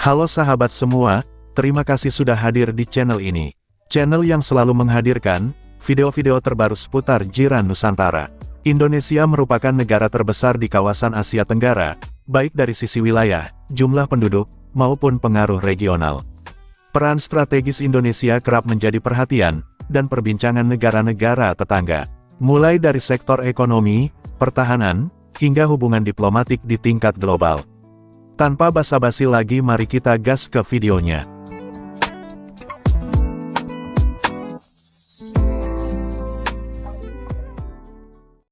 Halo sahabat semua, terima kasih sudah hadir di channel ini. Channel yang selalu menghadirkan video-video terbaru seputar jiran Nusantara. Indonesia merupakan negara terbesar di kawasan Asia Tenggara, baik dari sisi wilayah, jumlah penduduk, maupun pengaruh regional. Peran strategis Indonesia kerap menjadi perhatian dan perbincangan negara-negara tetangga. Mulai dari sektor ekonomi, pertahanan, hingga hubungan diplomatik di tingkat global. Tanpa basa-basi lagi, mari kita gas ke videonya.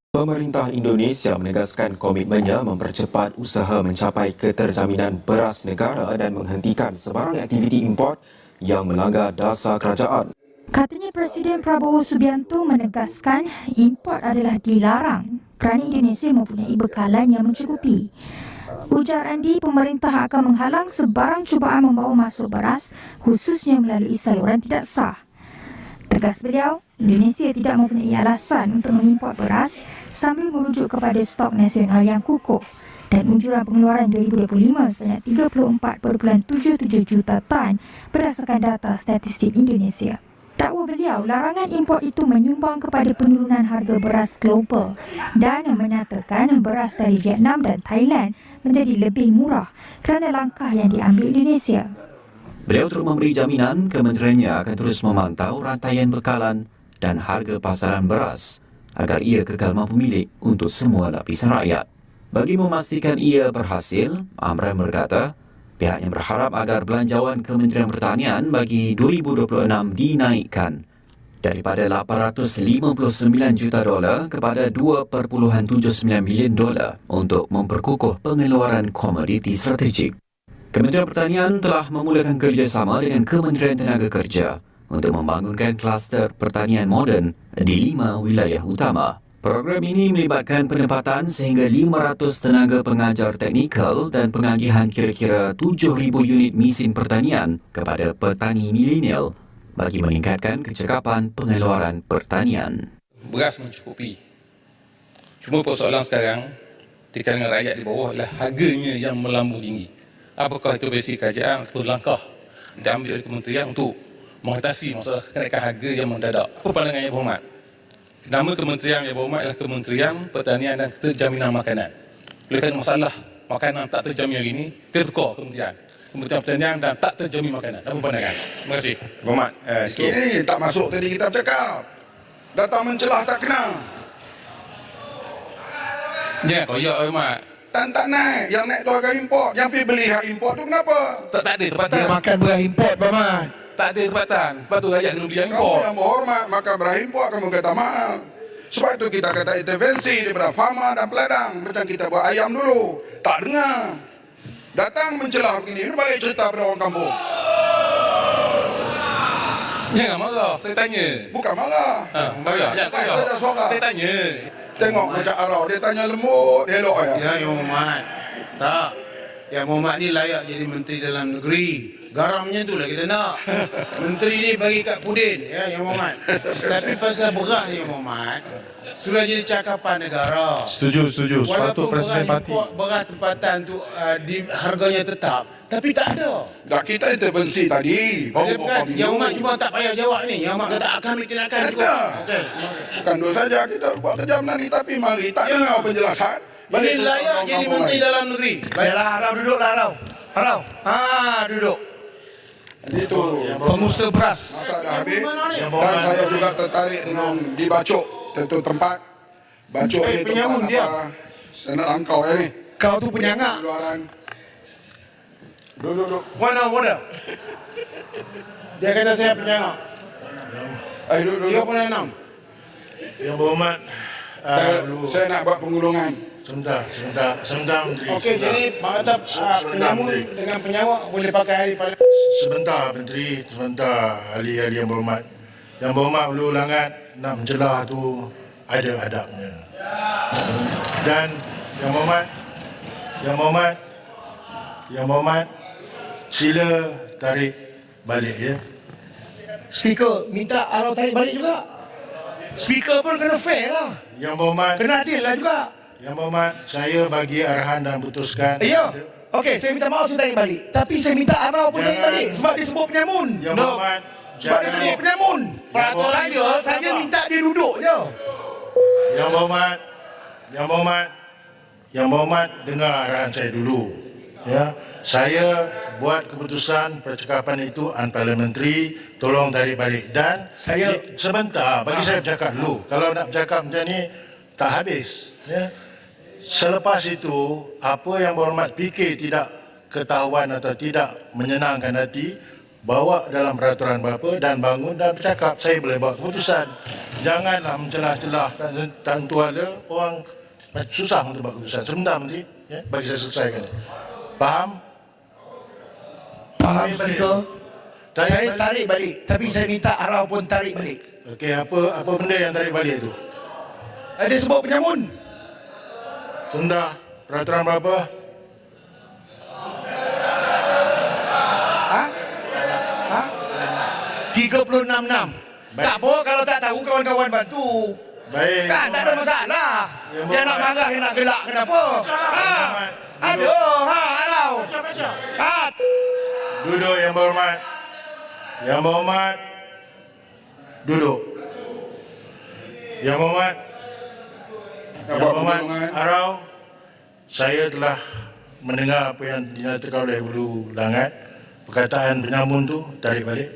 Pemerintah Indonesia menegaskan komitmennya mempercepat usaha mencapai keterjaminan beras negara dan menghentikan sebarang aktiviti import yang melanggar dasar kerajaan. Katanya Presiden Prabowo Subianto menegaskan import adalah dilarang kerana Indonesia mempunyai bekalan yang mencukupi. Ujar Andi, pemerintah akan menghalang sebarang cubaan membawa masuk beras, khususnya melalui saluran tidak sah. Tegas beliau, Indonesia tidak mempunyai alasan untuk mengimport beras sambil merujuk kepada stok nasional yang kukuh dan unjuran pengeluaran 2025 sebanyak 34.77 juta tan berdasarkan data statistik Indonesia. Dakwa beliau, larangan import itu menyumbang kepada penurunan harga beras global dan menyatakan beras dari Vietnam dan Thailand menjadi lebih murah kerana langkah yang diambil Indonesia. Beliau turut memberi jaminan kementeriannya akan terus memantau rantaian bekalan dan harga pasaran beras agar ia kekal mampu milik untuk semua lapisan rakyat. Bagi memastikan ia berhasil, Amran berkata, pihaknya berharap agar belanjawan Kementerian Pertanian bagi 2026 dinaikkan daripada $859 juta kepada $2.79 bilion untuk memperkukuh pengeluaran komoditi strategik. Kementerian Pertanian telah memulakan kerjasama dengan Kementerian Tenaga Kerja untuk membangunkan kluster pertanian moden di 5 wilayah utama. Program ini melibatkan penempatan sehingga 500 tenaga pengajar teknikal dan pengagihan kira-kira 7,000 unit mesin pertanian kepada petani milenial bagi meningkatkan kecekapan pengeluaran pertanian. Beras mencukupi. Cuma persoalan sekarang di kalangan rakyat di bawah adalah harganya yang melambung tinggi. Apakah itu basic kerajaan atau langkah diambil oleh kementerian untuk mengatasi masalah kenaikan harga yang mendadak? Apa pandangan Yang Berhormat? Nama kementerian Yang Berhormat adalah Kementerian Pertanian dan Terjaminan Makanan. Oleh kerana masalah makanan tak terjamin hari ini, kita tukar Kementerian Pertanian dan tak terjamin makanan. Apa pandangan? Terima kasih. Berhormat, sikit. Ini tak masuk tadi kita bercakap. Datang mencelah tak kena. Jangan koyak, Berhormat. Tak naik. Yang naik tu harga import. Yang pergi beli hak import tu kenapa? Tak ada tempatan. Dia makan beras import, Berhormat. Tak ada tempatan. Sebab tu rakyat kena beli yang Kamu import. yang berhormat makan beras import, kamu kata mahal. Sebab itu kita kata intervensi daripada farma dan peladang. Macam kita buat ayam dulu. Tak dengar. Datang mencelah begini. Ini balik cerita pada orang kampung. Jangan marah, saya tanya. Bukan marah. Marah, jangan koyak. Saya suara. Saya tanya. Tengok macam arau. Dia tanya lembut. Dia elok ya. Ya, Yang Berhormat. Tak. Yang Berhormat ni layak jadi Menteri Dalam Negeri. Garamnya tu lah kita nak. Menteri ni bagi kat Pudin, ya, Yang Berhormat. Tapi pasal beras ni, Yang Berhormat, sudah jadi cakapan negara. Setuju. Sepatut Walaupun Presiden beras Parti. import, beras tempatan tu di harganya tetap, tapi tak ada. Dah kita intervensi tadi. Jadi bukan, Yang Berhormat cuma tak payah jawab ni. Yang Berhormat kata kami tindakan cukup. Ada. Okey. Bukan dua saja kita buat kerja ni, tapi mari tak dengar penjelasan. Ini layak jadi Menteri Dalam Negeri. Baiklah, Arau duduklah, Arau. Arau. Duduk. Itu Pengusaha beras. masa dah habis. Mana ni? Dan saya juga tertarik dengan di Bacok, tentu tempat. Bacok ni penyamun tempat dia. apa? Saya nak langkau ni. Kau tu penyangak. Keluaran. Duduk. Mana? Dia kata saya penyangak. Duduk. Dia pun enam. Yang Berhormat. Saya nak buat pengulungan. Sebentar, Menteri. Okey, jadi mengata penyamun dengan penyawak boleh pakai hari pada. Sebentar, Menteri. Sebentar, ahli-ahli Yang Berhormat. Yang Berhormat perlu langat nak mencelah tu ada adabnya. Dan Yang Berhormat, sila tarik balik ya. Speaker minta Arau tarik balik juga. Speaker pun kena fair lah. Yang Berhormat, Kena adil lah juga. Yang Berhormat, saya bagi arahan dan putuskan. Ya. Okey, saya minta maaf saya tarik balik. Tapi saya minta Arau pun tarik balik sebab dia sebut penyamun. Yang No. Berhormat, Sebab dia sebut penyamun. Peraturan Saya minta dia duduk je. Yang Berhormat, Yang Berhormat, dengar arahan saya dulu. Ya, saya buat keputusan percakapan itu unparliamentary, tolong tarik balik. Dan sebentar, bagi saya bercakap dulu. Kalau nak bercakap macam ni tak habis. Ya. Selepas itu, apa yang Berhormat fikir tidak ketahuan atau tidak menyenangkan hati, bawa dalam peraturan berapa dan bangun dan bercakap. Saya boleh buat keputusan. Janganlah mencelah-celah tak tentu ada, orang susah untuk buat keputusan. Sebentar Menteri, ya, bagi saya selesaikan. Faham? Faham, Tarik balik. Speaker. Saya balik. tarik balik. Tapi saya minta Arau pun tarik balik. Okey, apa benda yang tarik balik tu? Dia sebut penyamun. Sebentar, peraturan berapa? Ha? 366. Tak apa kalau tak tahu kawan-kawan bantu. Baik. Kan tak ada masalah. Dia nak marah, dia nak gelak kenapa? Ada. Arau. Duduk Yang Berhormat. Yang Berhormat. Duduk. Yang Berhormat. Yang Berhormat Arau, saya telah mendengar apa yang dinyatakan oleh Hulu Langat. Perkataan penyamun tu tarik balik.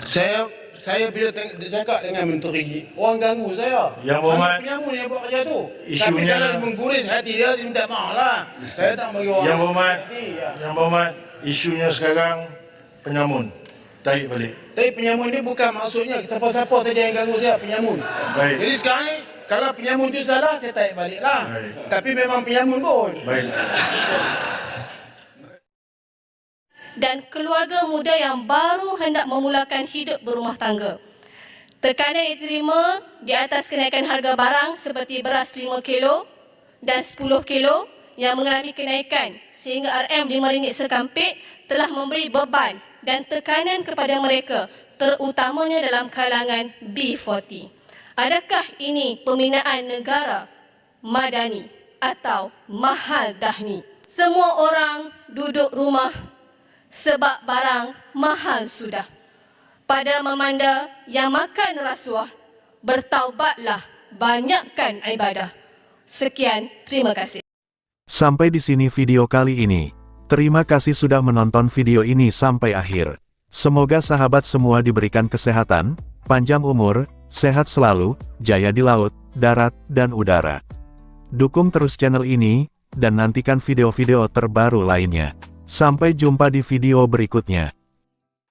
Saya bila cakap dengan menteri, orang ganggu saya. Yang Berhormat, Penyamun yang buat kerja tu. Tapi isunya- kalau dia mengguris hati dia, saya minta maaf lah. Saya tak bagi orang. Yang Berhormat, hati, ya. Yang Berhormat, isunya sekarang penyamun. Tarik balik. Tapi penyamun ni bukan maksudnya siapa-siapa saja yang ganggu saya, penyamun. Baik. Jadi sekarang ni, kalau penyamun tu salah, saya tarik balik lah. Baik. Tapi memang penyamun pun. Baik. Dan keluarga muda yang baru hendak memulakan hidup berumah tangga. Tekanan yang diterima di atas kenaikan harga barang seperti beras 5 kilo dan 10 kilo yang mengalami kenaikan sehingga RM5 sekampit telah memberi beban dan tekanan kepada mereka, terutamanya dalam kalangan B40. Adakah ini pembinaan negara madani atau mahal dahni? Semua orang duduk rumah sebab barang mahal sudah. Pada memanda yang makan rasuah, bertaubatlah, banyakkan ibadah. Sekian, terima kasih. Sampai di sini video kali ini. Terima kasih sudah menonton video ini sampai akhir. Semoga sahabat semua diberikan kesehatan, panjang umur, sehat selalu, jaya di laut, darat, dan udara. Dukung terus channel ini, dan nantikan video-video terbaru lainnya. Sampai jumpa di video berikutnya.